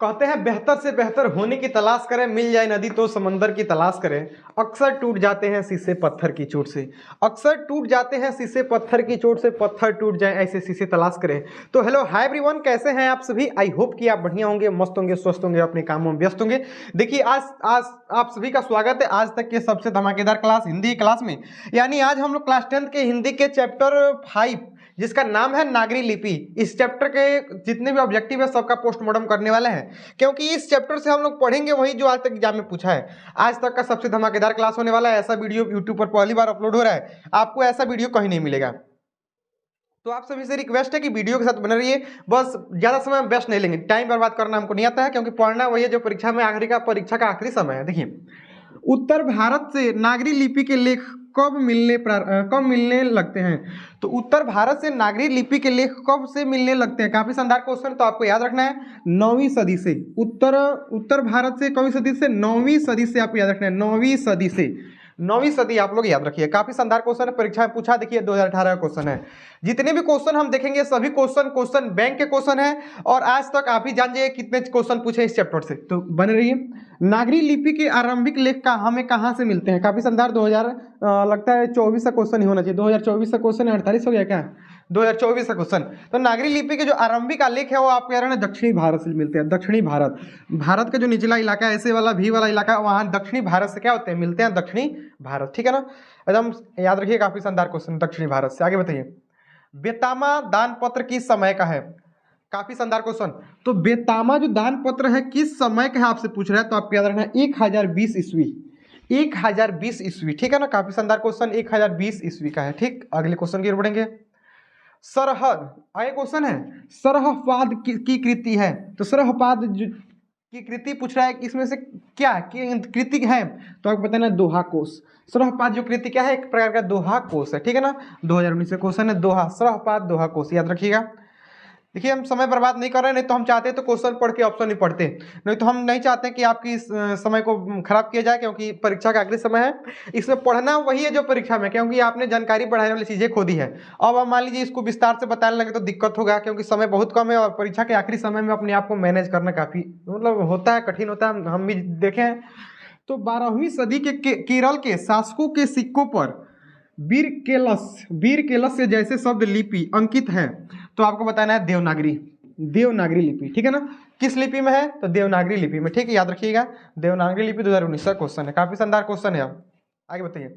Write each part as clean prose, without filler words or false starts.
कहते हैं बेहतर से बेहतर होने की तलाश करें, मिल जाए नदी तो समंदर की तलाश करें। अक्सर टूट जाते हैं शीशे पत्थर की चोट से, अक्सर टूट जाते हैं शीशे पत्थर की चोट से, पत्थर टूट जाए ऐसे शीशे तलाश करें। तो हेलो हाय एवरीवन, कैसे हैं आप सभी? आई होप कि आप बढ़िया होंगे, मस्त होंगे, स्वस्थ होंगे, अपने कामों में व्यस्त होंगे। देखिए आज आज आप सभी का स्वागत है आज तक के सबसे धमाकेदार क्लास हिंदी क्लास में। यानी आज हम लोग क्लास 10 के हिंदी के चैप्टर 5 जिसका नाम है नागरी लिपि, इस चैप्टर के जितने भी ऑब्जेक्टिव है सबका पोस्टमार्टम करने वाले हैं, क्योंकि इस चैप्टर से हम लोग पढ़ेंगे वही जो आज तक एग्जाम में पूछा है। आज तक का सबसे धमाकेदार क्लास होने वाला है। ऐसा वीडियो यूट्यूब पर पहली बार अपलोड हो रहा है, आपको ऐसा वीडियो कहीं नहीं मिलेगा। तो आप सभी से रिक्वेस्ट है कि वीडियो के साथ बने रहिए। बस ज्यादा समय हम वेस्ट नहीं लेंगे, टाइम बर्बाद करना हमको नहीं आता है, क्योंकि पढ़ना वही है जो परीक्षा में परीक्षा का आखिरी समय है। देखिए, उत्तर भारत से नागरी लिपि के लेख कब मिलने लगते हैं? तो उत्तर भारत से नागरी लिपि के लेख कब से मिलने लगते हैं? काफी शानदार क्वेश्चन, तो आपको याद रखना है 9वीं सदी से। उत्तर भारत से कौन सदी से? 9वीं सदी से आपको याद रखना है, 9वीं सदी से। 9वीं सदी आप लोग याद रखिए, काफी शानदार क्वेश्चन है, परीक्षा में पूछा। देखिए 2018 का क्वेश्चन है। जितने भी क्वेश्चन हम देखेंगे सभी क्वेश्चन बैंक के क्वेश्चन है, और आज तक आप ही जान जाइए कितने क्वेश्चन पूछे इस चैप्टर से। तो बने रहिए। नागरी लिपि के आरंभिक लेख का हमें कहाँ से मिलते हैं? काफी शानदार, 2000 लगता है 24 का क्वेश्चन ही होना चाहिए। 2024 का क्वेश्चन है, 48 हो गया क्या? 2024 का क्वेश्चन। तो नागरी लिपि के जो आरंभिक आलेख है वो आप कह रहे हैं दक्षिणी भारत से मिलते हैं। दक्षिणी भारत, भारत का जो निचला इलाका है, ऐसे वाला भी वाला इलाका, वहाँ दक्षिणी भारत से क्या होते हैं? मिलते हैं दक्षिणी भारत। ठीक है ना, एकदम याद रखिए। काफी शानदार क्वेश्चन, दक्षिणी भारत से। आगे बताइए, बेतामा दान पत्र किस समय का है? काफी शानदार क्वेश्चन। तो बेतामा जो दान पत्र है किस समय का है आपसे पूछ रहा है, तो आपको याद रखना है 1020 ईस्वी। 1020 ईस्वी, ठीक है ना। काफी शानदार क्वेश्चन, 1020 ईस्वी का है। ठीक, अगले क्वेश्चन की ओर बढ़ेंगे। सरहद, आगे क्वेश्चन है, सरहपाद की कृति है। तो सरहपाद की कृति पूछ रहा है कि इसमें से क्या कृति है, तो आपको बताना दोहा कोश। सरहपाद जो कृति क्या है? एक प्रकार का दोहा कोश है। ठीक है ना, 2019 का क्वेश्चन है दोहा, सरहपाद दोहा कोश, याद रखिएगा। देखिए हम समय बर्बाद नहीं कर रहे हैं, नहीं तो हम चाहते तो क्वेश्चन पढ़ के ऑप्शन नहीं पढ़ते, नहीं तो हम नहीं चाहते कि आपकी समय को खराब किया जाए, क्योंकि परीक्षा का अगले समय है। इसमें पढ़ना वही है जो परीक्षा में, क्योंकि आपने जानकारी बढ़ाने वाली चीजें खो दी है। अब आप मान लीजिए इसको विस्तार से बताने लगे तो दिक्कत होगा, क्योंकि समय बहुत कम है, और परीक्षा के आखिरी समय में अपने आप को मैनेज करना काफी मतलब होता है, कठिन होता है, हम भी देखे हैं। तो 12वीं सदी के केरल के शासकों के सिक्कों पर वीर केलस से जैसे शब्द लिपि अंकित है, तो आपको बताना है देवनागरी लिपि। ठीक है ना, किस लिपि में है? तो देवनागरी लिपि में। ठीक है, याद रखिएगा, देवनागरी लिपि 2019 का क्वेश्चन है, काफी शानदार क्वेश्चन है। अब आगे बताइए,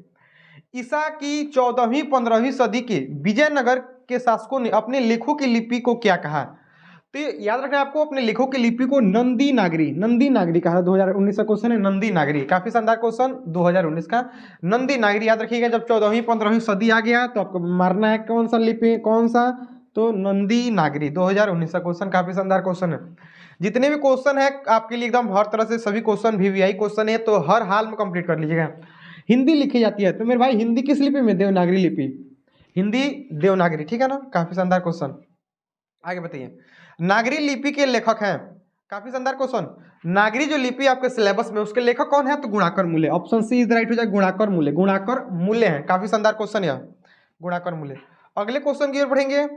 ईसा की 14वीं 15वीं सदी के विजयनगर के शासकों ने अपने लेखों की लिपि को क्या कहा? तो याद रखना है आपको, अपने लेखों की लिपि को नंदी नागरी कहा। 2019 का क्वेश्चन है नंदी नागरी, काफी शानदार क्वेश्चन 2019 का, नंदी नागरी याद रखिएगा। जब 14वीं 15वीं सदी आ गया तो आपको मारना है कौन सा लिपि, कौन सा? तो नंदी नागरी, 2019 का क्वेश्चन, काफी शानदार क्वेश्चन है। जितने भी क्वेश्चन है आपके लिए एकदम हर तरह से सभी क्वेश्चन VVI क्वेश्चन है, तो हर हाल में कंप्लीट कर लीजिएगा। हिंदी लिखी जाती है, तो मेरे भाई हिंदी किस लिपि में? देवनागरी लिपि, हिंदी देवनागरी। ठीक है ना, काफी शानदार क्वेश्चन। आगे बताइए, नागरी लिपि के लेखक हैं, काफी शानदार क्वेश्चन। नागरी जो लिपि आपके सिलेबस में, उसके लेखक कौन है? तो गुणाकर मूल्य, ऑप्शन सी इज राइट हो जाए, गुणाकर मूल्य है। काफी शानदार क्वेश्चन है, गुणाकर मूल्य। अगले क्वेश्चन की ओर बढ़ेंगे,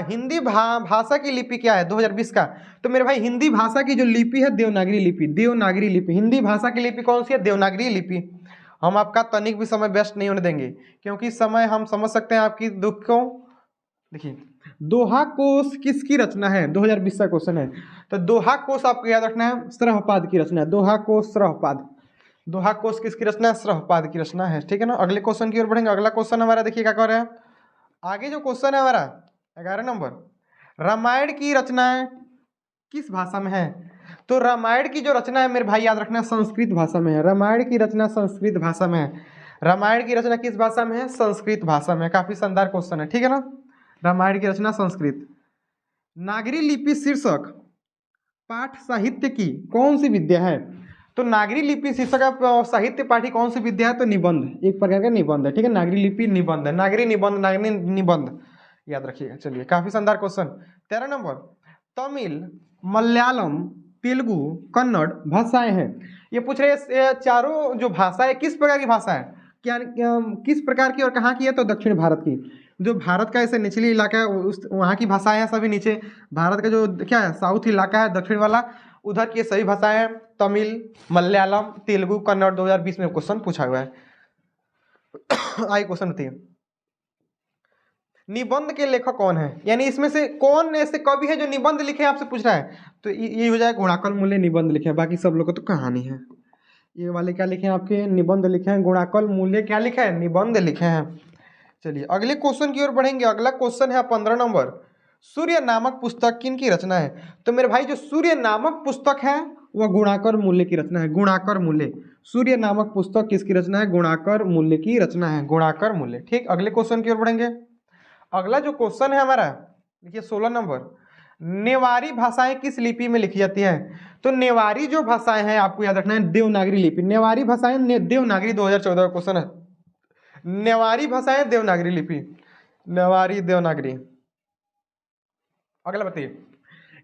हिंदी भाषा की लिपि क्या है 2020 का? तो मेरे भाई हिंदी भाषा की जो लिपि है देवनागरी लिपि। हिंदी भाषा की लिपि कौन सी है? देवनागरी लिपि। हम आपका तनिक भी समय वेस्ट नहीं होने देंगे, क्योंकि समय हम समझ सकते हैं आपकी दुख को। देखिए, दोहा कोश किसकी रचना है? 2020 का क्वेश्चन है। तो दोहा कोश आपको याद रखना है सरहपाद की रचना है। दोहा कोश किसकी रचना है? सरहपाद की रचना है। ठीक है ना, अगले क्वेश्चन की ओर बढ़ेंगे। अगला क्वेश्चन हमारा देखिए क्या कर रहे हैं। आगे जो क्वेश्चन है हमारा 11 नंबर, रामायण की रचनाएं किस भाषा में है? तो रामायण की जो रचना है मेरे भाई याद रखना संस्कृत भाषा में है। रामायण की रचना संस्कृत भाषा में है। रामायण की रचना किस भाषा में है? संस्कृत भाषा में। काफी शानदार क्वेश्चन है। ठीक है ना, रामायण की रचना संस्कृत। नागरी लिपि शीर्षक पाठ साहित्य की कौन सी विद्या है? तो नागरी लिपि शीर्षक साहित्य पाठी कौन सी विद्या है? तो निबंध, एक प्रकार का निबंध है। ठीक है, नागरी लिपि निबंध है, नागरी निबंध याद रखिएगा। चलिए, काफी शानदार क्वेश्चन। 13 नंबर, तमिल, मलयालम, तेलुगु, कन्नड़ भाषाएं हैं। ये पूछ रहे हैं चारों जो भाषा है किस प्रकार की भाषा है, किस प्रकार की और कहाँ की है? तो दक्षिण भारत की। जो भारत का ऐसे निचली इलाका है उस वहाँ की भाषाएं हैं सभी नीचे। भारत का जो क्या है साउथ इलाका है दक्षिण वाला, उधर की सभी भाषाएं हैं, तमिल, मलयालम, तेलुगु, कन्नड़। 2020 में क्वेश्चन पूछा हुआ है। आई क्वेश्चन बताइए, निबंध के लेखक कौन है, यानी इसमें से कौन ऐसे कवि है जो निबंध लिखे आपसे पूछ रहा है, तो ये हो जाएगा गुणाकल मूल्य निबंध लिखे हैं। बाकी सब लोग का तो कहानी है। ये वाले क्या लिखे हैं आपके, निबंध लिखे हैं। गुणाकल मूल्य क्या लिखे हैं, निबंध लिखे हैं। चलिए अगले क्वेश्चन की ओर बढ़ेंगे। अगला क्वेश्चन है 15 नंबर, सूर्य नामक पुस्तक किन की रचना है। तो मेरे भाई जो सूर्य नामक पुस्तक है वह गुणाकर मूल्य की रचना है। गुणाकर मूल्य, सूर्य नामक पुस्तक किसकी रचना है, गुणाकर मूल्य की रचना है, गुणाकर मूल्य। ठीक, अगले क्वेश्चन की ओर बढ़ेंगे। अगला जो क्वेश्चन है हमारा देखिए 16 नंबर, नेवारी भाषाएं किस लिपि में लिखी जाती हैं। तो नेवारी जो भाषाएं हैं आपको याद रखना है देवनागरी लिपि। नेवारी भाषाएं देवनागरी 2014 का क्वेश्चन है। नेवारी भाषाएं देवनागरी लिपि, नेवारी देवनागरी। अगला बताइए,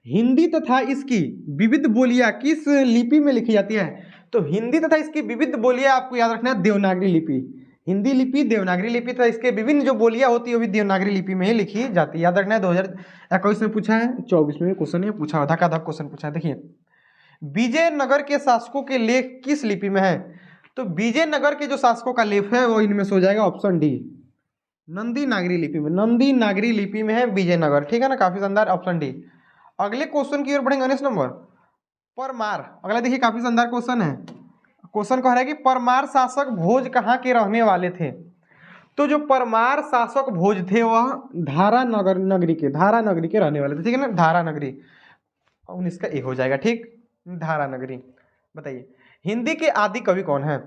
हिंदी तथा इसकी विविध बोलियां किस लिपि में लिखी जाती है। तो हिंदी तथा इसकी विविध बोलियां आपको याद रखना है देवनागरी लिपि। हिंदी लिपि देवनागरी लिपि तथा इसके विभिन्न जो बोलियां होती है वो भी देवनागरी लिपि में ही लिखी जाती है। याद रखना है 2021 में पूछा है, 24 में क्वेश्चन ये पूछा, धक्का-धक क्वेश्चन पूछा है। देखिए विजयनगर के शासकों के लेख किस लिपि में है। तो विजयनगर के जो शासकों का लेख है वो इनमें से हो जाएगा ऑप्शन डी, नंदी नागरी लिपि में। नंदी नागरी लिपि में है विजयनगर। ठीक है ना, काफी शानदार, ऑप्शन डी। अगले क्वेश्चन की ओर बढ़ेंगे 19 नंबर, परमार। अगला देखिए काफी शानदार क्वेश्चन है। क्वेश्चन कह रहा है कि परमार शासक भोज कहाँ के रहने वाले थे। तो जो परमार शासक भोज थे वह धारा नगरी के रहने वाले थे। ठीक है ना, धारा नगरी, 19 का ए हो जाएगा। ठीक, धारा नगरी। बताइए हिंदी के आदि कवि कौन है।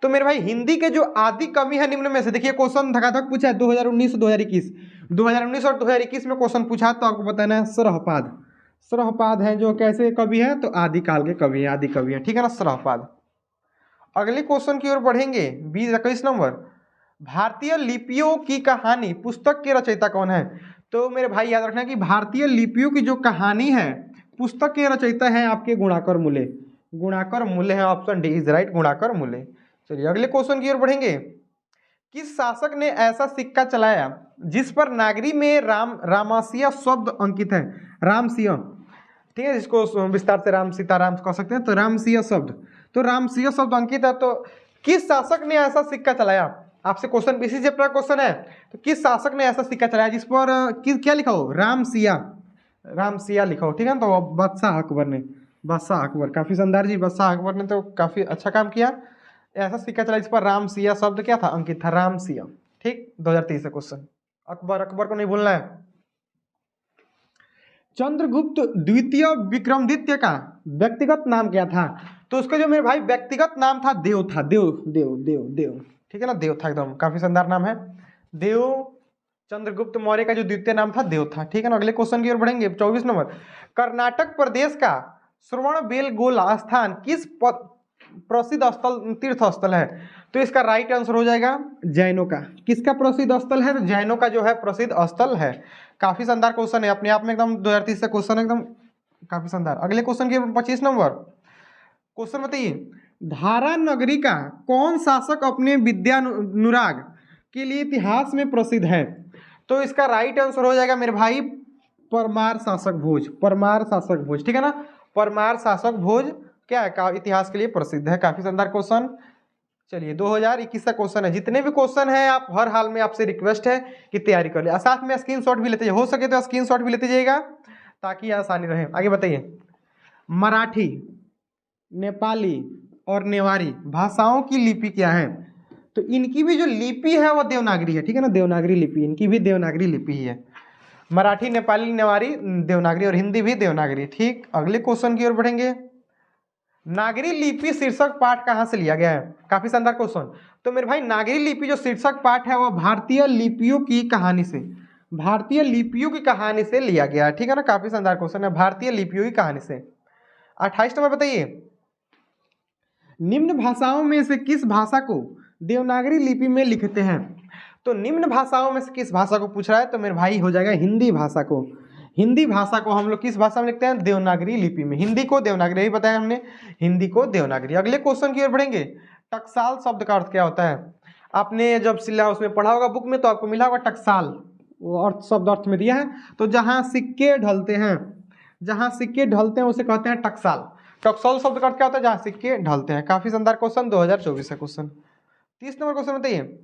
तो मेरे भाई हिंदी के जो आदि कवि है निम्न में से, देखिए क्वेश्चन धकाधक पूछा है 2019 2021 और 2021 में क्वेश्चन पूछा तो आपको बताना है सरहपाद। सरहपाद है जो कैसे कवि है, तो आदिकाल के कवि है, आदि कवि है। ठीक है ना, सरहपाद। अगले क्वेश्चन की ओर बढ़ेंगे 21 नंबर, भारतीय लिपियों की कहानी पुस्तक के रचयिता कौन है। तो मेरे भाई याद रखना कि भारतीय लिपियों की जो कहानी है पुस्तक के रचयिता है आपके गुणाकर मूल्य। गुणाकर मूल्य है, option D is right, Gunakar मूल्य। चलिए अगले क्वेश्चन की ओर बढ़ेंगे, किस शासक ने ऐसा सिक्का चलाया जिस पर नागरी में रामसिया शब्द अंकित है। रामसिया, ठीक है, जिसको विस्तार से राम सीताराम कह सकते हैं, तो रामसिया शब्द, तो रामसिया शब्द अंकित है। तो किस शासक ने ऐसा सिक्का चलाया, आपसे क्वेश्चन इसी चैप्टर का क्वेश्चन है। तो किस शासक ने ऐसा सिक्का चलाया जिस पर क्या लिखा हो, रामसिया, रामसिया लिखा हो। ठीक है, तो बादशाह अकबर ने, बादशाह अकबर, काफी शानदार जी, बादशाह अकबर ने तो काफी अच्छा काम किया। ऐसा सिक्का चला जिस पर रामसिया शब्द क्या था, अंकित था, रामसिया। ठीक, 2023 का क्वेश्चन। अकबर, अकबर को नहीं भूलना है। चंद्रगुप्त द्वितीय विक्रमादित्य का व्यक्तिगत नाम क्या था। तो उसका जो मेरे भाई व्यक्तिगत नाम था देव था, देव देव देव देव। ठीक है ना, देव था, एकदम काफी शानदार नाम है देव। चंद्रगुप्त मौर्य का जो द्वितीय नाम था देव था। ठीक है ना, अगले क्वेश्चन की ओर बढ़ेंगे 24 नंबर, कर्नाटक प्रदेश का श्रवणबेलगोला स्थान किस प्रसिद्ध स्थल, तीर्थ स्थल है। तो इसका राइट आंसर हो जाएगा जैनों का। किसका प्रसिद्ध स्थल है, तो जैनों का जो है प्रसिद्ध स्थल है। काफी शानदार क्वेश्चन है, अपने आप में एकदम 2030 से क्वेश्चन एकदम काफी शानदार। अगले क्वेश्चन के 25 नंबर क्वेश्चन बताइए, धारा नगरी का कौन शासक अपने विद्यानुराग के लिए इतिहास में प्रसिद्ध है। तो इसका राइट आंसर हो जाएगा मेरे भाई परमार शासक भोज, परमार शासक भोज। ठीक है ना, परमार शासक भोज क्या है, का इतिहास के लिए प्रसिद्ध है। काफी शानदार क्वेश्चन। चलिए 2021 का क्वेश्चन है। जितने भी क्वेश्चन है आप हर हाल में आपसे रिक्वेस्ट है कि तैयारी कर ले, साथ में स्क्रीनशॉट भी लेते, हो सके तो स्क्रीनशॉट भी लेते जाइएगा ताकि आसानी रहे। आगे बताइए, मराठी, नेपाली और नेवारी भाषाओं की लिपि क्या है। तो इनकी भी जो लिपि है वो देवनागरी है। ठीक है ना, देवनागरी लिपि, इनकी भी देवनागरी लिपि ही है। मराठी, नेपाली, नेवारी देवनागरी और हिंदी भी देवनागरी। ठीक, अगले क्वेश्चन की ओर बढ़ेंगे, नागरी लिपि शीर्षक पाठ कहाँ से लिया गया है। काफी शानदार क्वेश्चन। तो मेरे भाई नागरी लिपि जो शीर्षक पाठ है वह भारतीय लिपियों की कहानी से, भारतीय लिपियों की कहानी से लिया गया है। ठीक है ना, काफी शानदार क्वेश्चन है, भारतीय लिपियों की कहानी से। 28 नंबर बताइए, निम्न भाषाओं में से किस भाषा को देवनागरी लिपि में लिखते हैं। तो निम्न भाषाओं में से किस भाषा को पूछ रहा है, तो मेरे भाई हो जाएगा हिंदी भाषा को। हिंदी भाषा को हम लोग किस भाषा में लिखते हैं, देवनागरी लिपि में। हिंदी को देवनागरी, यही बताया हमने, हिंदी को देवनागरी। अगले क्वेश्चन की ओर बढ़ेंगे, टकसाल शब्द का अर्थ क्या होता है। आपने जब सिलेबस में पढ़ा होगा बुक में तो आपको मिला होगा टकसाल, वो अर्थ शब्द अर्थ में दिया है। तो जहाँ सिक्के ढलते हैं, जहाँ सिक्के ढलते हैं उसे कहते हैं टकसाल। टकसाल शब्द का अर्थ क्या होता है? जहाँ सिक्के ढलते हैं। काफी शानदार क्वेश्चन, 2024 का क्वेश्चन। 30 नंबर क्वेश्चन बताइए,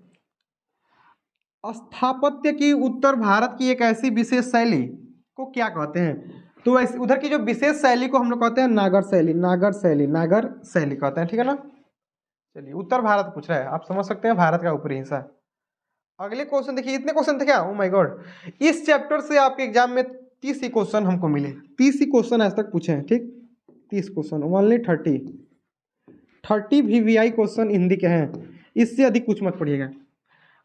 स्थापत्य की उत्तर भारत की एक ऐसी विशेष शैली को क्या कहते हैं? तो उधर की जो विशेष शैली को हम लोग कहते हैं नागर शैली, नागर शैली, नागर शैली कहते हैं, ठीक है ना। चलिए, उत्तर भारत पूछ रहा है, आप समझ सकते हैं भारत का ऊपरी हिस्सा। अगले क्वेश्चन देखिए, इतने क्वेश्चन थे क्या? ओ माय गॉड, इस चैप्टर से आपके एग्जाम में 30 ही क्वेश्चन हमको मिले, 30 ही क्वेश्चन आज तक पूछे हैं, ठीक। 30 question, only 30 VVI question Hindi के हैं, इससे अधिक कुछ मत पढ़िएगा।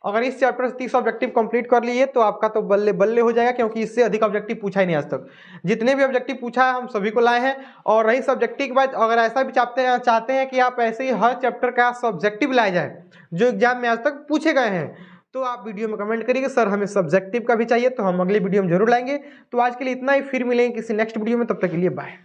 अगर इस चैप्टर से 30 ऑब्जेक्टिव कंप्लीट कर लिए तो आपका तो बल्ले बल्ले हो जाएगा, क्योंकि इससे अधिक ऑब्जेक्टिव पूछा ही नहीं आज तक। जितने भी ऑब्जेक्टिव पूछा है हम सभी को लाए हैं। और रही सब्जेक्टिव की बात, अगर ऐसा भी चाहते हैं कि आप ऐसे ही हर चैप्टर का सब्जेक्टिव लाया जाए जो एग्जाम में आज तक पूछे गए हैं, तो आप वीडियो में कमेंट करिए सर हमें सब्जेक्टिव का भी चाहिए, तो हम अगले वीडियो में जरूर लाएंगे। तो आज के लिए इतना ही, फिर मिलेंगे किसी नेक्स्ट वीडियो में, तब तक के लिए बाय।